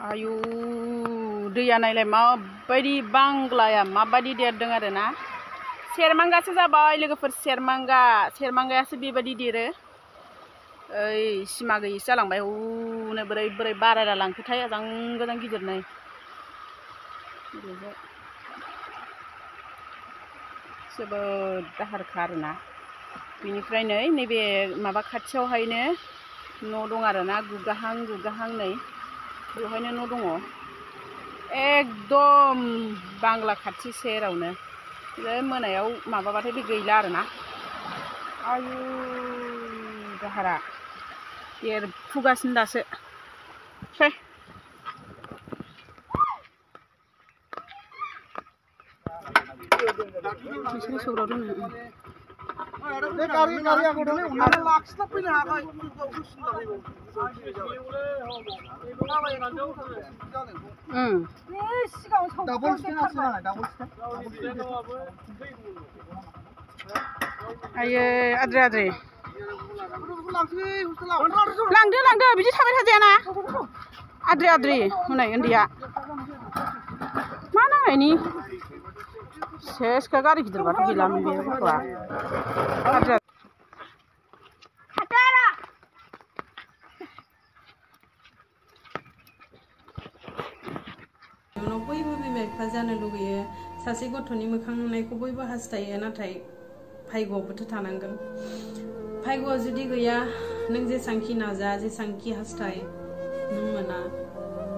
आयु दैया नायलाय माबायदि बांग्लाया माबायदि देरदों आरोना सेरमांगासो जाबाय लोगोफोर सेरमांगायासो बेबायदि देरो ओइ सिमा गैयिसो जालांबाय हौनो बोरै बोरै बारायला लांखोथाय आजां गोजां गिदिर नै जोबोद दाहारखा आरोना बेनिफ्राय नैबे माबा खाथियावहायनो न' दं आरोना गुगाहां नै बेवहायनो न' दङ एकदम बांग्ला खाथि सेरावनो मोनायाव माबाबाथाय बे गैला आरोना आयु दाहारा देरफुगासिनो दासो बिसोर सौराव दोनो आयै आद्रि लांदो बिदि थाबाय थाजायाना आद्रि हनै उन्दैया मा नांनायनि सेसखा गारि गिदिरबाथ' गैलामोन बे गथ'आ उनाव बयबो बिमा बिफा जानो लुगैयो सासे गथ'नि मोखां नुनायखौ बयबो हास्थायो नाथाय भाग्यआवबोथ' थानांगोन भाग्यआ जुदि गैया नों जेसांखि नाजा जेसांखि हास्थाय नों मोना